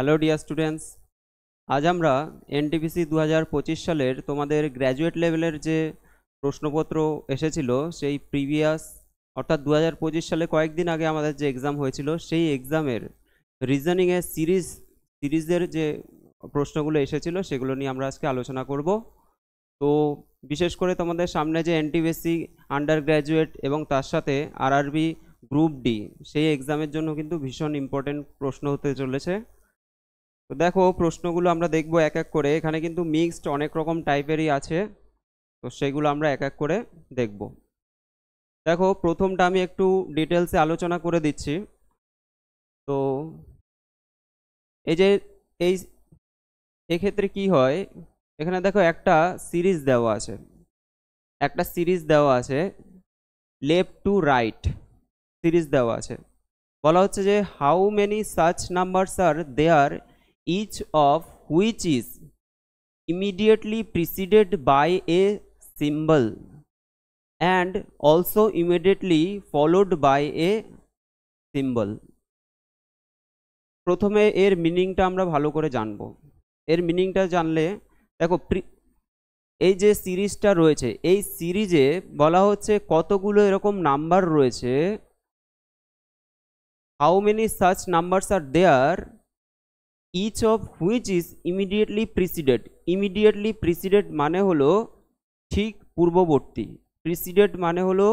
Hello dear students, আজ আমরা NTPC 2025 সালের তোমাদের গ্র্যাজুয়েট লেভেলের যে প্রশ্নপত্র এসেছিল সেই প্রিভিয়াস অর্থাৎ 2025 সালে কয়েকদিন আগে আমাদের যে এক্সাম হয়েছিল সেই এক্সামের রিজনিংয়ের সিরিজের যে প্রশ্নগুলো এসেছিল সেগুলো নিয়ে আমরা আজকে আলোচনা করব। তো বিশেষ করে তোমাদের সামনে যে এনটিপিসি আন্ডার গ্র্যাজুয়েট এবং তার সাথে আরআরবি গ্রুপ ডি সেই এক্সামের জন্য কিন্তু ভীষণ ইম্পর্টেন্ট প্রশ্ন হতে চলেছে। তো দেখো প্রশ্নগুলো আমরা দেখব এক এক করে। এখানে কিন্তু মিক্সড অনেক রকম টাইপেরই আছে, তো সেগুলো আমরা এক এক করে দেখব। দেখো প্রথমটা আমি একটু ডিটেলসে আলোচনা করে দিচ্ছি। তো এই যে এই এক্ষেত্রে কি হয়, এখানে দেখো একটা সিরিজ দেওয়া আছে, লেফট টু রাইট সিরিজ দেওয়া আছে। বলা হচ্ছে যে how many such numbers are there each of which is immediately preceded by a symbol and also immediately followed by a symbol। প্রথমে এর মিনিংটা আমরা ভালো করে জানবো। এর মিনিংটা জানলে দেখো এই যে সিরিজটা রয়েছে এই সিরিজে বলা হচ্ছে কতগুলো এরকম নাম্বার রয়েছে, how many such numbers are there each of which is immediately preceded মানে হলো ঠিক পূর্ববর্তী, preceded মানে হলো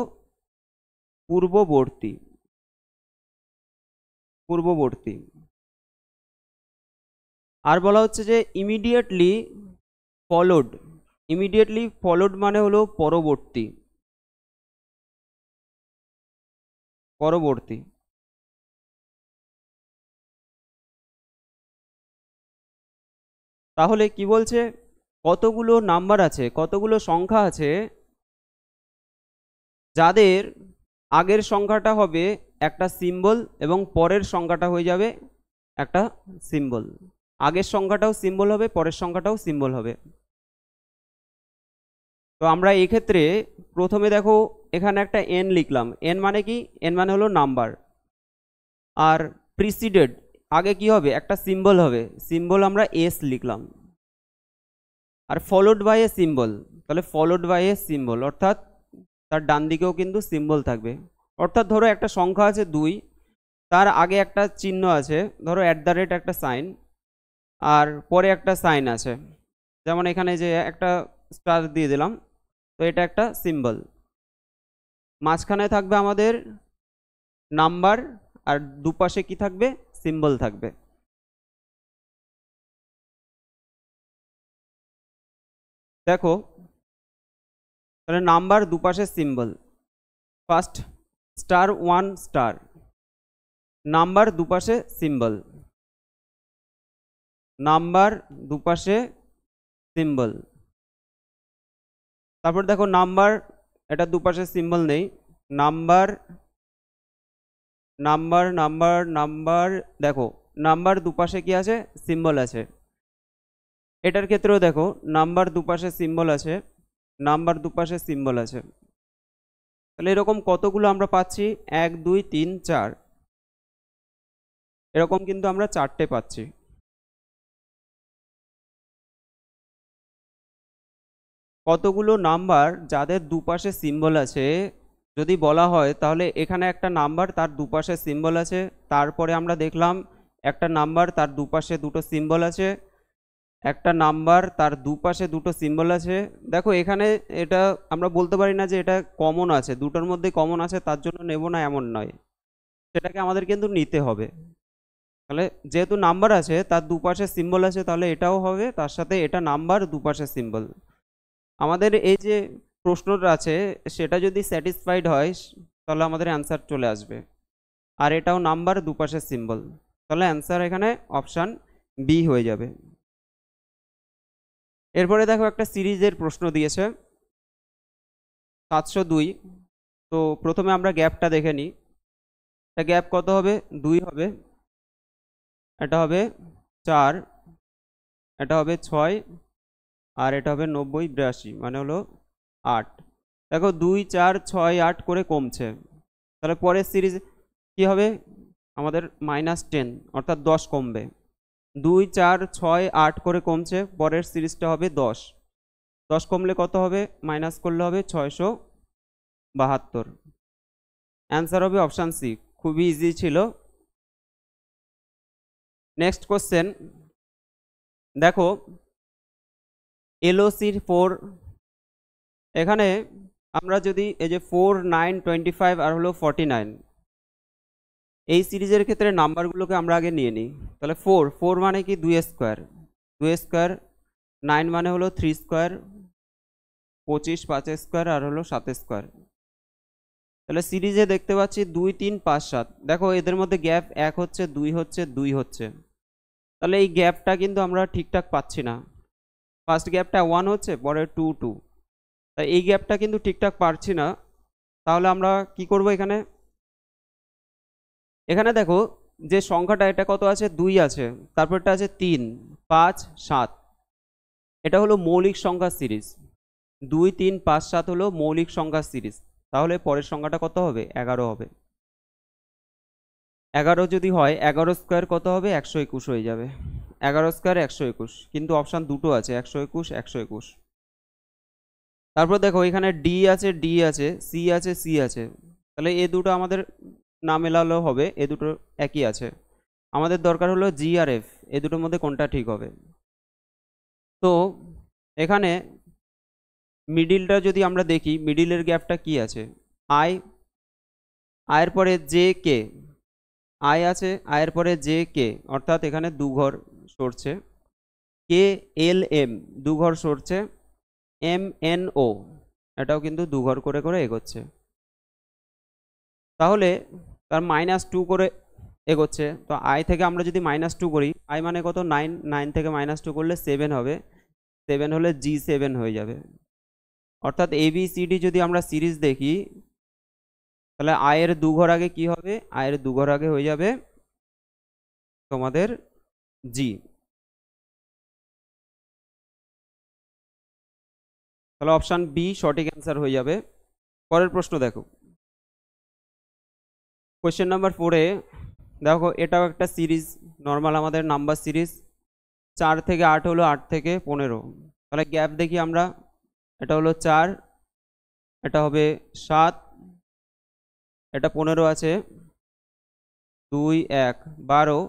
পূর্ববর্তী। আর বলা হচ্ছে যে ইমিডিয়েটলি ফলোড মানে হলো পরবর্তী। তাহলে কি বলছে, কতগুলো নাম্বার আছে, কতগুলো সংখ্যা আছে যাদের আগের সংখ্যাটা হবে একটা সিম্বল এবং পরের সংখ্যাটা হয়ে যাবে একটা সিম্বল। আগের সংখ্যাটাও সিম্বল হবে, পরের সংখ্যাটাও সিম্বল হবে। তো আমরা এই ক্ষেত্রে প্রথমে দেখো এখানে একটা এন লিখলাম। এন মানে কি? এন মানে হলো নাম্বার। আর প্রিসিডেড আগে কি হবে? একটা সিম্বল হবে, সিম্বল আমরা এস লিখলাম। আর ফলোড বাই এ সিম্বল, তাহলে ফলোড বাই এ সিম্বল অর্থাৎ তার ডান দিকেও কিন্তু সিম্বল থাকবে। অর্থাৎ ধরো একটা সংখ্যা আছে 2, তার আগে একটা চিহ্ন আছে, ধরো @ একটা সাইন, আর পরে একটা সাইন আছে, যেমন এখানে যে একটা স্টার দিয়ে দিলাম, তো এটা একটা সিম্বল। মাঝখানে থাকবে আমাদের নাম্বার আর দুপাশে কি থাকবে? সিম্বল থাকবে। দেখো তাহলে নাম্বার দুপাশে symbol, first star 1 star, number দুপাশে সিম্বল, নাম্বার দুপাশে সিম্বল। তারপর দেখো নাম্বার, এটা দুপাশে সিম্বল নেই, নাম্বার নাম্বার নাম্বার নাম্বার দেখো নাম্বার দুপাশে কি আছে? সিম্বল আছে। এটার ক্ষেত্রেও দেখো নাম্বার দুপাশে সিম্বল আছে, নাম্বার দুপাশে সিম্বল আছে। তাহলে এরকম কতগুলো আমরা পাচ্ছি? 1 2 3 4, এরকম কিন্তু আমরা 4টে পাচ্ছি। কতগুলো নাম্বার যাদের দুপাশে সিম্বল আছে যদি বলা হয়, তাহলে এখানে একটা নাম্বার তার দুপাশে সিম্বল আছে, তারপরে আমরা দেখলাম একটা নাম্বার তার দুপাশে দুটো সিম্বল আছে, একটা নাম্বার তার দুপাশে দুটো সিম্বল আছে। দেখো এখানে এটা আমরা বলতে পারি না যে এটা কমন আছে, দুটোর মধ্যে কমন আছে তার জন্য নেব না এমন নয়, সেটাকে আমাদের কিন্তু নিতে হবে। তাহলে যেহেতু নাম্বার আছে তার দুপাশে সিম্বল আছে, তাহলে এটাও হবে, তার সাথে এটা নাম্বার দুপাশে সিম্বল। আমাদের এই যে প্রশ্নটা আছে সেটা যদি স্যাটিসফাইড হয় তাহলে আমাদের অ্যান্সার চলে আসবে। আর এটাও নাম্বার দুপাশে সিম্বল, তাহলে অ্যান্সার এখানে অপশান বি হয়ে যাবে। এরপরে দেখো একটা সিরিজের প্রশ্ন দিয়েছে 702। তো প্রথমে আমরা গ্যাপটা দেখে নিই। এটা গ্যাপ কত হবে? 2 হবে, এটা হবে 4, এটা হবে 6, আর এটা হবে 90 82, মানে হলো 8। দেখো 2 4 6 8 করে কমছে, তাহলে পরের সিরিজ কি হবে? আমাদের -10 অর্থাৎ 10 কমবে। 2 4 6 8 করে কমছে, পরের সিরিজটা হবে 10, 10 কমলে কত হবে, মাইনাস করলে হবে 672। অ্যান্সার হবে অপশান সি, খুবই ইজি ছিল। নেক্সট কোশ্চেন দেখো, এলওসির 4, এখানে আমরা যদি এই যে 4 9 25 আর হলো 49, এই সিরিজের ক্ষেত্রে নাম্বারগুলোকে আমরা আগে নিয়ে নিই। তাহলে 4 4 মানে কি 2 স্কোয়ার, 2 স্কোয়ার, 9 মানে হলো 3 স্কোয়ার, 25 5 স্কোয়ার আর হলো 7 স্কোয়ার। তাহলে সিরিজে দেখতে পাচ্ছি 2 3 5 7, দেখো এদের মধ্যে গ্যাপ 1 হচ্ছে, 2 হচ্ছে, 2 হচ্ছে, তাহলে এই গ্যাপটা কিন্তু আমরা ঠিকঠাক পাচ্ছি না। ফার্স্ট গ্যাপটা 1 হচ্ছে, পরে 2 2, তাই এই গ্যাপটা কিন্তু ঠিকঠাক পারছি না। তাহলে আমরা কি করব, এখানে এখানে দেখো যে সংখ্যাটা এটা কত আছে, 2 আছে, তারপরটা আছে 3 5 7, এটা হলো মৌলিক সংখ্যার সিরিজ। 2 3 5 7 হলো মৌলিক সংখ্যার সিরিজ, তাহলে পরের সংখ্যাটা কত হবে, 11 হবে। 11 যদি হয় 11 স্কোয়ার কত হবে, 121 হয়ে যাবে। 11 স্কোয়ার 121, কিন্তু অপশান দুটো আছে, 121 121। তারপর দেখো এখানে ডি আছে, ডি আছে, সি আছে, সি আছে, তাহলে এ দুটো আমাদের না মেলালেও হবে, এ দুটো একই আছে। আমাদের দরকার হলো জি আর এফ, এ দুটোর মধ্যে কোনটা ঠিক হবে। তো এখানে মিডিলটা যদি আমরা দেখি, মিডিলের গ্যাপটা কি আছে, আই, আয়ের পরে জে কে, আই আছে, আয়ের পরে জে কে, অর্থাৎ এখানে দু ঘর সরছে, কে এল এম দু ঘর সরছে, এম এন ও এটাও কিন্তু দু ঘর করে করে এগোচ্ছে, তাহলে তার -2 করে এগোচ্ছে। তো আই থেকে আমরা যদি -2 করি, আই মানে কত 9, 9 থেকে -2 করলে 7 হবে, 7 হলে G7 হয়ে যাবে। অর্থাৎ ABCD যদি আমরা সিরিজ দেখি, তাহলে আয়ের দু ঘর আগে কি হবে, আয়ের দু ঘর আগে হয়ে যাবে তোমাদের জি। তাহলে অপশান বি সঠিক অ্যান্সার হয়ে যাবে। পরের প্রশ্ন দেখো, কোয়েশ্চেন নাম্বার 4-এ দেখো এটাও একটা সিরিজ, নর্মাল আমাদের নাম্বার সিরিজ, 4 থেকে 8 হলো 8 থেকে 15, তাহলে গ্যাপ দেখি আমরা, এটা হলো 4, এটা হবে 7, এটা 15 আছে, 2 1 12,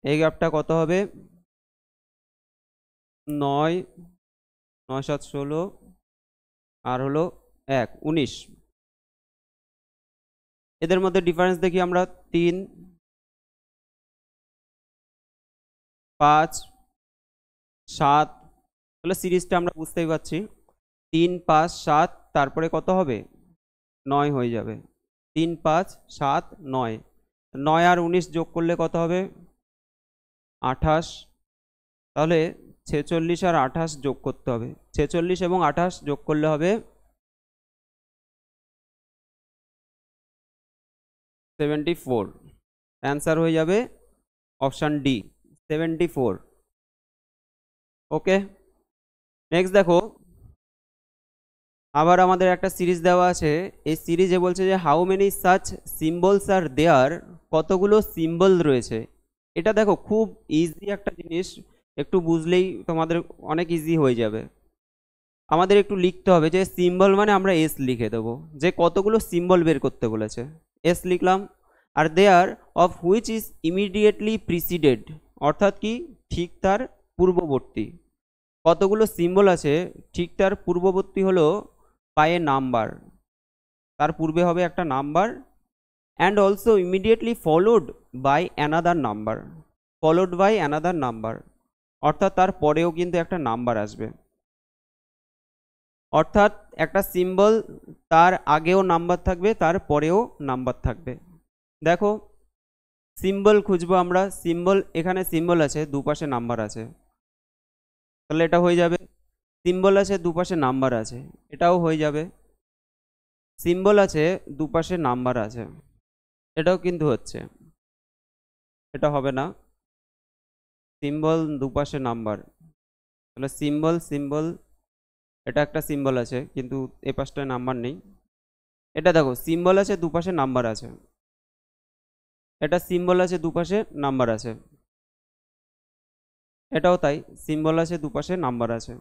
এই গ্যাপটা কত হবে, 9 9 7 16 আর হলো 1 19, এদের মধ্যে ডিফারেন্স দেখি আমরা, 3 5 7, তাহলে সিরিজটা আমরা বুঝতেই পারছি, 3 5 7, তারপরে কত হবে, 9 হয়ে যাবে, 3 5 7 9, 9 আর 19 যোগ করলে কত হবে, 28, তাহলে 46 আর 28 যোগ করতে হবে, 46 এবং 28 যোগ করলে হবে 74, অ্যান্সার হয়ে যাবে অপশান ডি 74। ওকে, নেক্সট দেখো, আবার আমাদের একটা সিরিজ দেওয়া আছে, এই সিরিজে বলছে যে how many such symbols are there, কতগুলো সিম্বল রয়েছে। এটা দেখো খুব ইজি একটা জিনিস, একটু বুঝলেই তোমাদের অনেক ইজি হয়ে যাবে। আমাদের একটু লিখতে হবে যে সিম্বল মানে আমরা এস লিখে দেবো, যে কতগুলো সিম্বল বের করতে বলেছে, এস লিখলাম। আর there of which is immediately preceded, অর্থাৎ কি ঠিক তার পূর্ববর্তী, কতগুলো সিম্বল আছে ঠিক তার পূর্ববর্তী হলো পায়ে নাম্বার, তার পূর্বে হবে একটা number, and also immediately followed by another number, followed by another number, অর্থাৎ তার পরেও কিন্তু একটা নাম্বার আসবে। অর্থাৎ একটা সিম্বল তার আগেও নাম্বার থাকবে, তার পরেও নাম্বার থাকবে। দেখো সিম্বল খুঁজবো আমরা, সিম্বল এখানে সিম্বল আছে, দুপাশে নাম্বার আছে, তাহলে এটা হয়ে যাবে। সিম্বল আছে দুপাশে নাম্বার আছে, এটাও হয়ে যাবে। সিম্বল আছে দুপাশে নাম্বার আছে, এটাও কিন্তু হচ্ছে, এটা হবে না। সিম্বল দুপাশে নাম্বার, তাহলে সিম্বল সিম্বল, এটা একটা সিম্বল আছে কিন্তু এ পাশটায় নাম্বার নেই। এটা দেখো সিম্বল আছে দুপাশে নাম্বার আছে, এটা সিম্বল আছে দুপাশে নাম্বার আছে, এটাও তাই, সিম্বল আছে, দুপাশে নাম্বার আছে।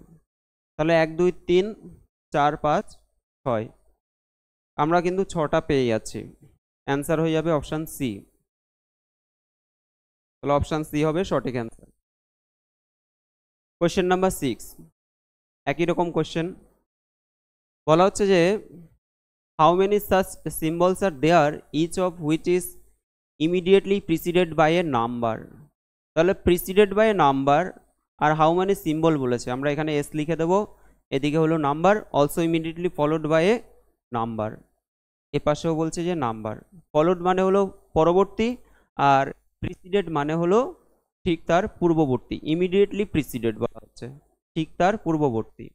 তাহলে 1 2 3 4 5 6, আমরা কিন্তু 6টা পেয়ে যাচ্ছি। অ্যান্সার হয়ে যাবে অপশান সি। তাহলে অপশান সি হবে সঠিক অ্যান্সার। কোয়েশ্চেন নাম্বার 6, একই রকম কোয়েশ্চেন। বলা হচ্ছে যে how many such symbols are there each of which is immediately preceded by a number. তাহলে প্রিসিডেড বাই এ নাম্বার আর হাউ মেনি সিম্বল বলেছে, আমরা এখানে এস লিখে দেবো, এদিকে হলো number, also immediately followed by a number. এ পাশেও বলছে যে নাম্বার। ফলোড মানে হলো পরবর্তী, আর প্রিসিডেড মানে হলো ঠিক তার পূর্ববর্তী। ইমিডিয়েটলি প্রিসিডেড বলা হচ্ছে ঠিক তার পূর্ববর্তী।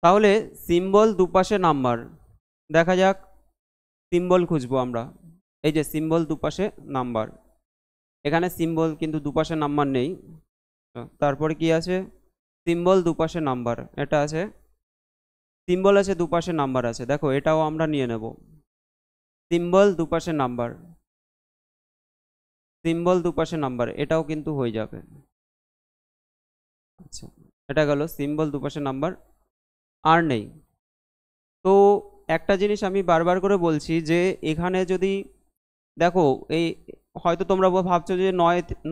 তাহলে সিম্বল দুপাশে নাম্বার, দেখা যাক সিম্বল খুঁজবো আমরা। এই যে সিম্বল দুপাশে নাম্বার, এখানে সিম্বল কিন্তু দুপাশে নাম্বার নেই। তারপরে কি আছে, সিম্বল দুপাশে নাম্বার, এটা আছে, সিম্বল আছে দুপাশে নাম্বার আছে, দেখো এটাও আমরা নিয়ে নেব। সিম্বল দুপাশে নাম্বার, সিম্বল দুপাশে নাম্বার, এটাও কিন্তু হয়ে যাবে। আচ্ছা, এটা গেল সিম্বল দুপাশে নাম্বার, আর নেই। তো একটা জিনিস আমি বারবার করে বলছি যে এখানে যদি দেখো, এই হয়তো তোমরা ভাবছো যে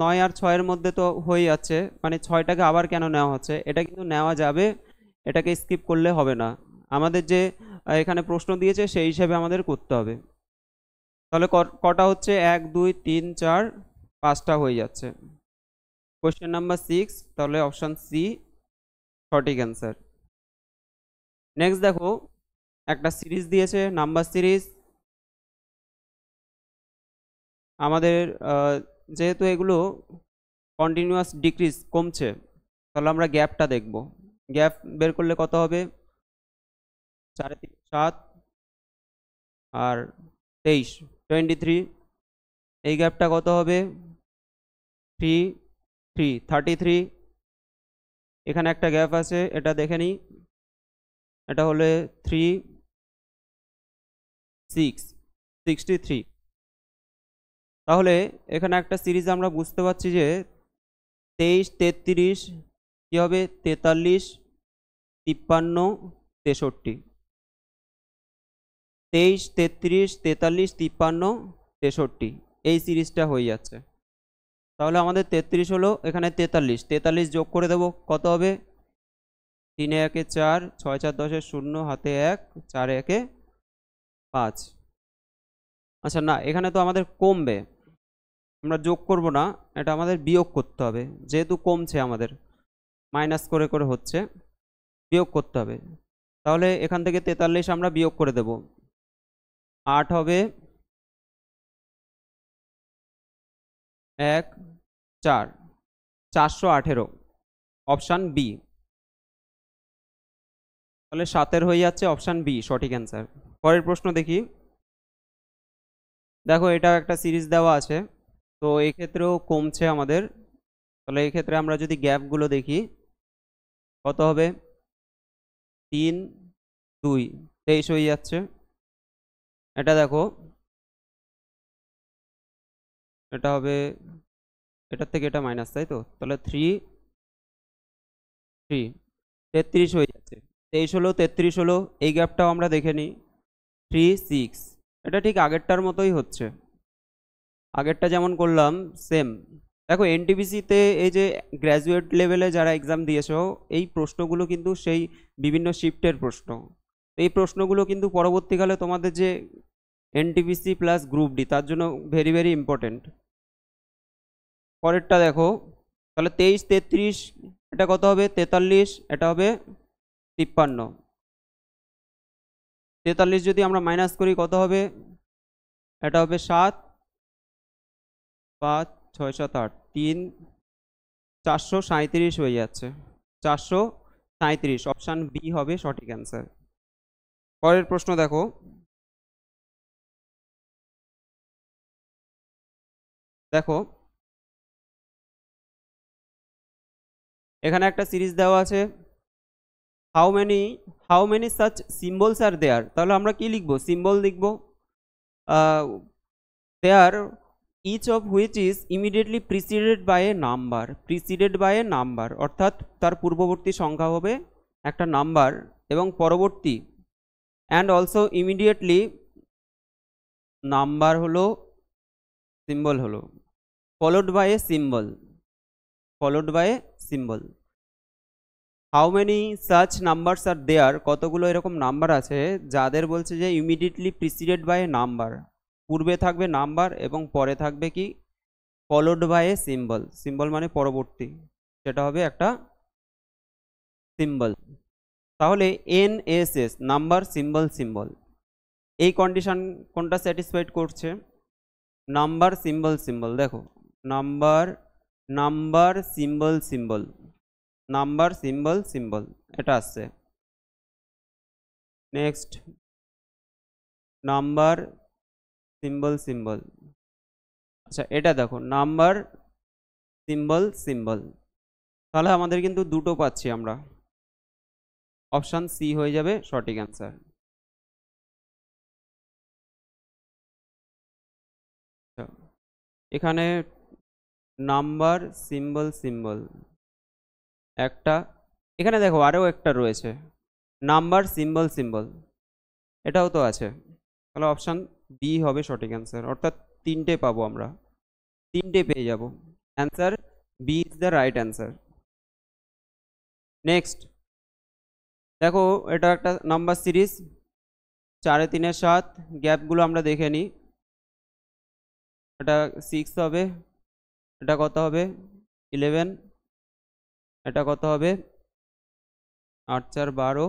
9 আর 6-এর মধ্যে তো হয়ে যাচ্ছে, মানে 6টাকে আবার কেন নেওয়া হচ্ছে, এটা কিন্তু নেওয়া যাবে, এটাকে স্কিপ করলে হবে না। আমাদের যে এখানে প্রশ্ন দিয়েছে সেই হিসাবে আমাদের করতে হবে। তাহলে কটা হচ্ছে, 1 2 3 4 5টা হয়ে যাচ্ছে। কোয়েশ্চেন নাম্বার 6, তাহলে অপশান সি সঠিক অ্যান্সার। নেক্সট দেখো, একটা সিরিজ দিয়েছে, নাম্বার সিরিজ। আমাদের যেহেতু এগুলো কন্টিনিউয়াস ডিক্রিজ, কমছে, তাহলে আমরা গ্যাপটা দেখব। গ্যাপ বের করলে কত হবে, 4 3 7 আর 23 23, এই গ্যাপটা কত হবে, 3 3 33। এখানে একটা গ্যাপ আছে, এটা দেখে নিই, এটা হলে 3 6 63। তাহলে এখানে একটা সিরিজ আমরা বুঝতে পারছি যে 23 33 কি হবে, 43 53 63। 23 33 43 53 63, এই সিরিজটা হয়ে যাচ্ছে। তাহলে আমাদের 33 হলো, এখানে 43 43 যোগ করে দেবো, কত হবে, 3 1 4 6 4 10 0 হাতে 1 4 1 5। আচ্ছা না, এখানে তো আমাদের কমবে, আমরা যোগ করব না, এটা আমাদের বিয়োগ করতে হবে, যেহেতু কমছে আমাদের মাইনাস করে করে হচ্ছে, বিয়োগ করতে হবে। তাহলে এখান থেকে 43 আমরা বিয়োগ করে দেব, 8 হবে 1 4 418, অপশান বি। তাহলে 7-এর হয়ে যাচ্ছে অপশান বি সঠিক অ্যান্সার। পরের প্রশ্ন দেখি। দেখো এটাও একটা সিরিজ দেওয়া আছে, তো এই ক্ষেত্রেও কমছে আমাদের। তাহলে এই ক্ষেত্রে আমরা যদি গ্যাপগুলো দেখি, কত হবে, 3 2 23 হয়ে যাচ্ছে। এটা দেখো, এটা হবে, এটার থেকে এটা মাইনাস, তাই তো, তাহলে 3 3 33 হয়ে যাচ্ছে। 23 হলো 33 হলো, এই গ্যাপটাও আমরা দেখে নিই, 3 6। এটা ঠিক আগেরটার মতোই হচ্ছে, আগেরটা যেমন করলাম সেম। দেখো এনটিপিসিতে এই যে গ্র্যাজুয়েট লেভেলে যারা এক্সাম দিয়েছো, এই প্রশ্নগুলো কিন্তু সেই বিভিন্ন শিফটের প্রশ্ন। এই প্রশ্নগুলো কিন্তু পরবর্তীকালে তোমাদের যে এনটিপিসি প্লাস গ্রুপ ডি, তার জন্য ভেরি ভেরি ইম্পর্টেন্ট। পরেরটা দেখো, তাহলে 23 33, এটা কত হবে, 43, এটা হবে 53। 43 যদি আমরা মাইনাস করি কত হবে, এটা হবে 7 5 6 7 8 3 437 হয়ে যাচ্ছে, 437, অপশান বি হবে সঠিক অ্যান্সার। পরের প্রশ্ন দেখো, দেখো এখানে একটা সিরিজ দেওয়া আছে, how many such symbols are there. তাহলে আমরা কি লিখবো, সিম্বল লিখবো, there each of which is immediately preceded by a number, preceded by a number অর্থাৎ তার পূর্ববর্তী সংখ্যা হবে একটা নাম্বার এবং পরবর্তী অ্যান্ড অলসো ইমিডিয়েটলি নাম্বার হলো সিম্বল হলো followed by a symbol, followed by a symbol. How many such numbers are there, কতগুলো এরকম নাম্বার আছে যাদের বলছে যে immediately preceded by a number, পূর্বে থাকবে নাম্বার এবং পরে থাকবে কি followed by a symbol, symbol মানে পরবর্তী, সেটা হবে একটা সিম্বল। তাহলে NSS নাম্বার সিম্বল সিম্বল, এই কন্ডিশন কোনটা স্যাটিসফাইড করছে? নাম্বার সিম্বল সিম্বল, দেখো number number symbol symbol, number symbol symbol এটা আসছে। নেক্সট নাম্বার সিম্বল সিম্বল, আচ্ছা এটা দেখো নাম্বার সিম্বল সিম্বল, তাহলে আমাদের কিন্তু দুটো পাচ্ছি আমরা, অপশান সি হয়ে যাবে সঠিক অ্যান্সার। এখানে নাম্বার সিম্বল সিম্বল একটা, এখানে দেখো আরও একটা রয়েছে নাম্বার সিম্বল সিম্বল, এটাও তো আছে, তাহলে অপশান বি হবে সঠিক অ্যান্সার, অর্থাৎ তিনটে পাবো আমরা, তিনটে পেয়ে যাব, answer B is the right answer. Next দেখো এটা একটা নাম্বার সিরিজ, 4 3 7, গ্যাপগুলো আমরা দেখে নিই, এটা 6 হবে, এটা কত হবে 11, এটা কত হবে 8 4 12,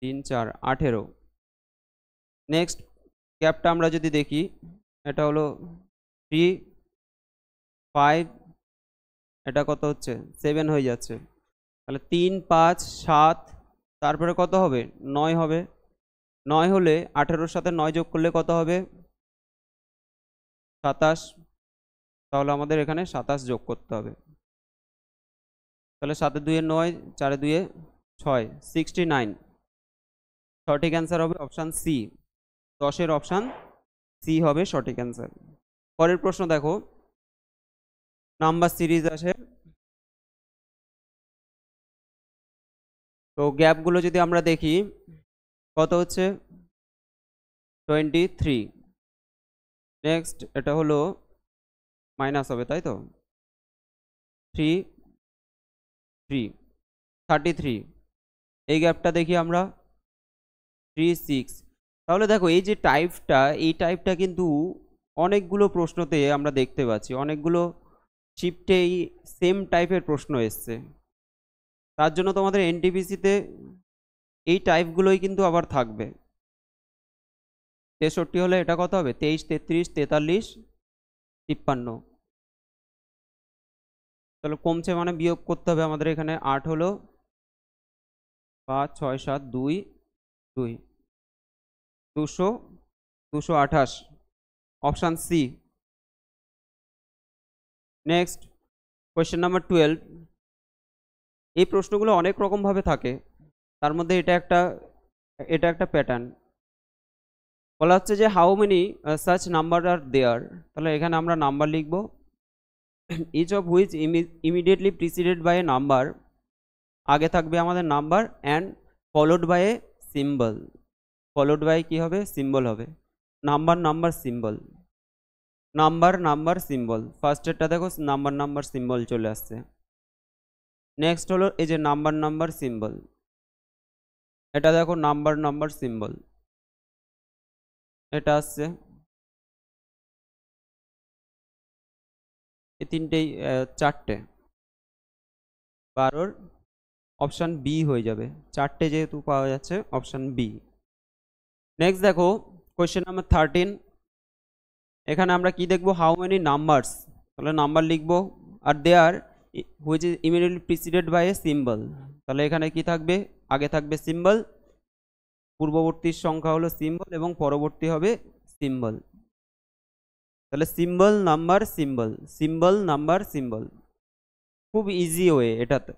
3 4 18। নেক্সট গ্যাপটা আমরা যদি দেখি, এটা হলো 3 5, এটা কত হচ্ছে 7 হয়ে যাচ্ছে, তাহলে 3 5 7, তারপরে কত হবে 9 হবে, 9 হলে 18-র সাথে 9 যোগ করলে কত হবে 27, তাহলে আমাদের এখানে 27 যোগ করতে হবে, তাহলে 7 2 9, 4 2 6, 69, সঠিক অ্যান্সার হবে অপশান সি, 10-এর অপশান সি হবে সঠিক অ্যান্সার। পরের প্রশ্ন দেখো, নাম্বার সিরিজ আছে, তো গ্যাপগুলো যদি আমরা দেখি কত হচ্ছে 23, নেক্সট এটা হলো মাইনাস হবে তাই তো 3 3 33, এই গ্যাপটা দেখি আমরা 3 6, তাহলে দেখো এই যে টাইপটা, এই টাইপটা কিন্তু অনেকগুলো প্রশ্নতে আমরা দেখতে পাচ্ছি, অনেকগুলো শিফটেই সেম টাইপের প্রশ্ন এসছে, তার জন্য তোমাদের এনটিপিসিতে এই টাইপগুলোই কিন্তু আবার থাকবে। 63 হলে এটা কত হবে 23 33 43 53, তাহলে কমছে মানে বিয়োগ করতে হবে আমাদের, এখানে 8 হলো 5 6 7 2 2, 228, option C. Next question number 12, এই প্রশ্নগুলো অনেক রকমভাবে থাকে, তার মধ্যে এটা একটা প্যাটার্ন, বলা হচ্ছে যে how many such number are there, তাহলে এখানে আমরা নাম্বার লিখব, each of which immediately preceded by a number, আগে থাকবে আমাদের number and followed by a symbol, followed by কি হবে সিম্বল হবে, number number symbol, number number symbol, ফার্স্টেরটা দেখো নাম্বার নাম্বার সিম্বল চলে আসছে। নেক্সট হলো এই যে নাম্বার নাম্বার সিম্বল, এটা দেখো নাম্বার নাম্বার সিম্বল, এটা আসছে, এই তিনটেই 4টে, 12-র অপশান বি হয়ে যাবে, 4টে যেহেতু পাওয়া যাচ্ছে অপশান বি। নেক্সট দেখো কোয়েশ্চেন নাম্বার 13, এখানে আমরা কি দেখবো হাউ মেনি নাম্বারস, তাহলে নাম্বার লিখবো আর there which is immediately preceded by a symbol, তাহলে এখানে কি থাকবে আগে থাকবে সিম্বল, পূর্ববর্তীর সংখ্যা হলো সিম্বল এবং পরবর্তী হবে সিম্বল, তাহলে symbol number symbol, symbol number symbol, খুব ইজি ওয়ে এটাতে,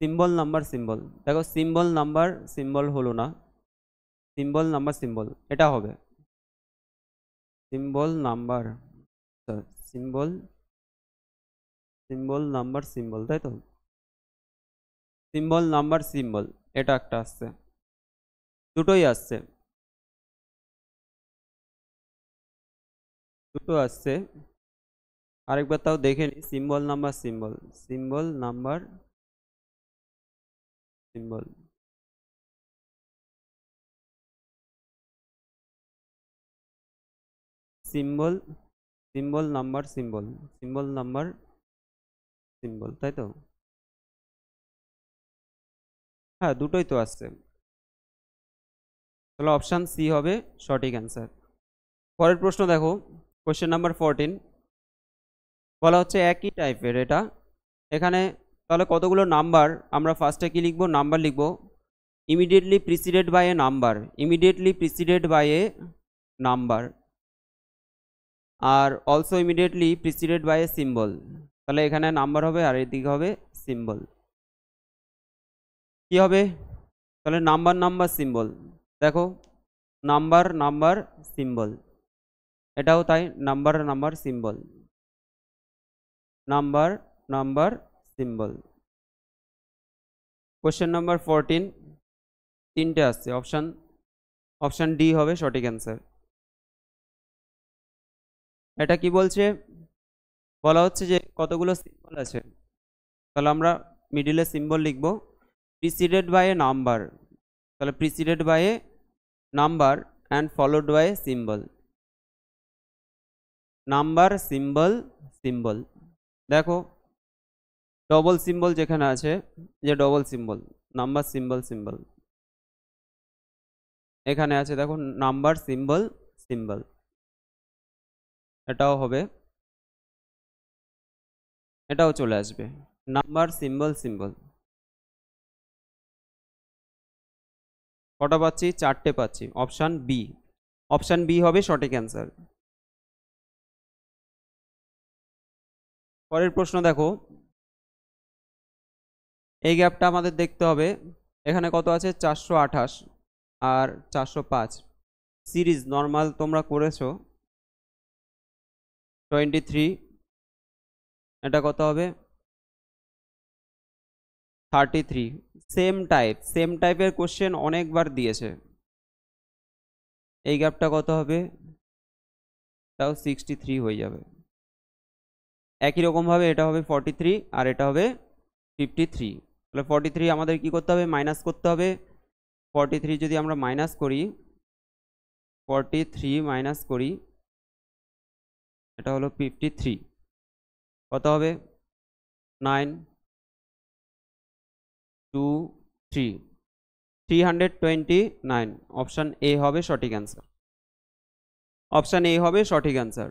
সিম্বল নাম্বার সিম্বল, দেখো সিম্বল নাম্বার সিম্বল হলো না, সিম্বল নাম্বার সিম্বল এটা হবে। Symbol number, symbol symbol number symbol, তাই তো? সিম্বল নাম্বার সিম্বল, এটা একটা আসছে, দুটোই আসছে, দুটো আসছে। আরেকবার তাও দেখে নি, symbol number symbol, symbol number symbol, symbol symbol number symbol, symbol number symbol, তাই তো? হ্যাঁ, দুটোই তো আসছে, তাহলে অপশান সি হবে সঠিক অ্যান্সার। পরের প্রশ্ন দেখো, কোশ্চেন নাম্বার 14, বলা হচ্ছে একই টাইপের এটা, এখানে তাহলে কতগুলো নাম্বার, আমরা ফার্স্টে কি লিখবো, নাম্বার লিখবো, immediately preceded by a number, immediately preceded by a number, আর also immediately preceded by a symbol. তাহলে এখানে নাম্বার হবে আর এদিকে হবে সিম্বল। কি হবে তাহলে, নাম্বার নাম্বার সিম্বল, দেখো নাম্বার নাম্বার সিম্বল, এটাও তাই, number number symbol, number number symbol. Question number 14, তিনটে আসছে, অপশান ডি হবে সঠিক অ্যান্সার। এটা কি বলছে, বলা হচ্ছে যে কতগুলো সিম্বল আছে, তাহলে আমরা মিডিলে সিম্বল লিখব, প্রিসিডেড বাই এ নাম্বার, তাহলে preceded by a number and followed by a symbol, number symbol symbol. দেখো ডবল সিম্বল যেখানে আছে, যে double symbol, number symbol symbol, এখানে আছে দেখো নাম্বার সিম্বল সিম্বল, এটাও হবে, এটাও চলে আসবে, নাম্বার সিম্বল সিম্বল। কটা পাচ্ছি, চারটে পাচ্ছি, অপশান বি হবে সঠিক অ্যান্সার। পরের প্রশ্ন দেখো, এই গ্যাপটা আমাদের দেখতে হবে, এখানে কত আছে, 428 আর 405, সিরিজ নর্মাল তোমরা করেছো 23, এটা কত হবে 33, সেম টাইপের কোশ্চেন অনেকবার দিয়েছে, এই গ্যাপটা কত হবে, তাও 63 হয়ে যাবে। একই রকম ভাবে এটা হবে 43 আর এটা হবে 53, তাহলে 43 আমাদের কি করতে হবে, মাইনাস করতে হবে, 43 যদি আমরা মাইনাস করি, 43 মাইনাস করি, এটা হলো 53, কত হবে 9 2 3, 329, অপশান এ হবে সঠিক অ্যান্সার, অপশান এ হবে সঠিক অ্যান্সার।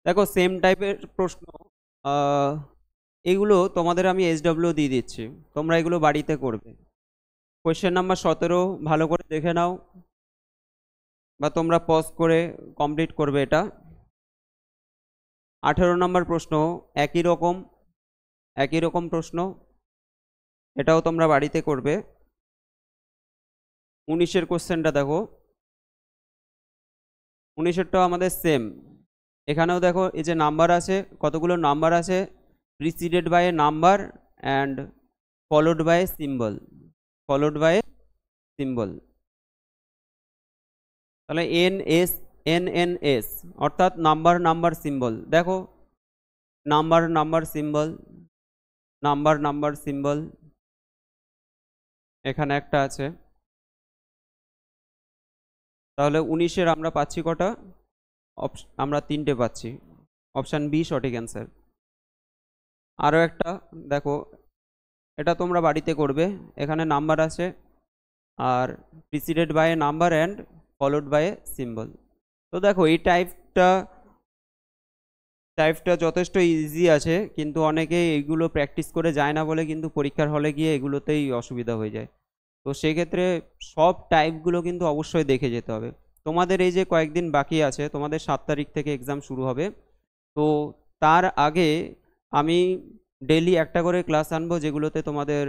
দেখো সেম টাইপের প্রশ্ন, এগুলো তোমাদের আমি SW দিয়ে দিচ্ছি, তোমরা এগুলো বাড়িতে করবে। কোয়েশ্চেন নাম্বার 17 ভালো করে দেখে নাও, বা তোমরা পজ করে কমপ্লিট করবে এটা। 18 নম্বর প্রশ্ন একই রকম প্রশ্ন, এটাও তোমরা বাড়িতে করবে। 19-এর কোশ্চেনটা দেখো, 19-এরটাও আমাদের সেম, এখানেও দেখো এই যে নাম্বার আছে, কতগুলো নাম্বার আছে, preceded by a number and followed by a symbol, তাহলে NS অর্থাৎ নাম্বার নাম্বার সিম্বল, দেখো নাম্বার নাম্বার সিম্বল, এখানে একটা আছে, তাহলে 19-এর আমরা পাচ্ছি কটা, আমরা 3টে পাচ্ছি, অপশান বি সঠিক অ্যান্সার। আরও একটা দেখো, এটা তোমরা বাড়িতে করবে, এখানে নাম্বার আছে আর preceded by a number and followed by a symbol. তো দেখো এই টাইপটা যথেষ্ট ইজি আছে, কিন্তু অনেকে এইগুলো প্র্যাকটিস করে যায় না বলে কিন্তু পরীক্ষার হলে গিয়ে এগুলোতেই অসুবিধা হয়ে যায়। তো সেক্ষেত্রে সব টাইপগুলো কিন্তু অবশ্যই দেখে যেতে হবে। তোমাদের এই যে কয়েকদিন বাকি আছে, তোমাদের 7 তারিখ থেকে এক্সাম শুরু হবে, তো তার আগে আমি ডেইলি একটা করে ক্লাস আনবো, যেগুলোতে তোমাদের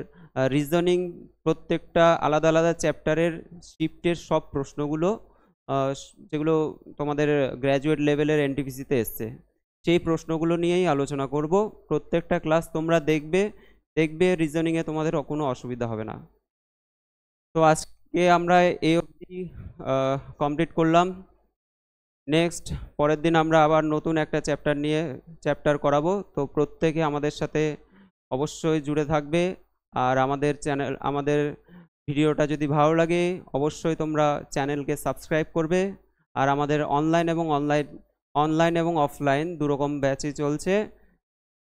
রিজনিং প্রত্যেকটা আলাদা আলাদা চ্যাপ্টারের শিফটের সব প্রশ্নগুলো যেগুলো তোমাদের গ্র্যাজুয়েট লেভেলের এনটিপিসিতে এসছে, সেই প্রশ্নগুলো নিয়েই আলোচনা করব। প্রত্যেকটা ক্লাস তোমরা দেখবে, রিজনিংয়ে তোমাদের কোনো অসুবিধা হবে না। তো আজকে আমরা এই অবধি কমপ্লিট করলাম। নেক্সট পরের দিন আমরা আবার নতুন একটা চ্যাপ্টার করাবো। তো প্রত্যেকে আমাদের সাথে অবশ্যই জুড়ে থাকবে। আর আমাদের ভিডিওটা যদি ভালো লাগে অবশ্যই তোমরা চ্যানেলকে সাবস্ক্রাইব করবে। আর আমাদের অনলাইন এবং অফলাইন দুরকম ব্যাচই চলছে।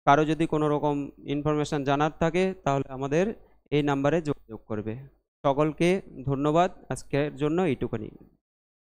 কারো যদি কোনো রকম ইনফরমেশন জানার থাকে তাহলে আমাদের এই নাম্বারে যোগাযোগ করবে। সকলকে ধন্যবাদ, আজকের জন্য এইটুকুনি।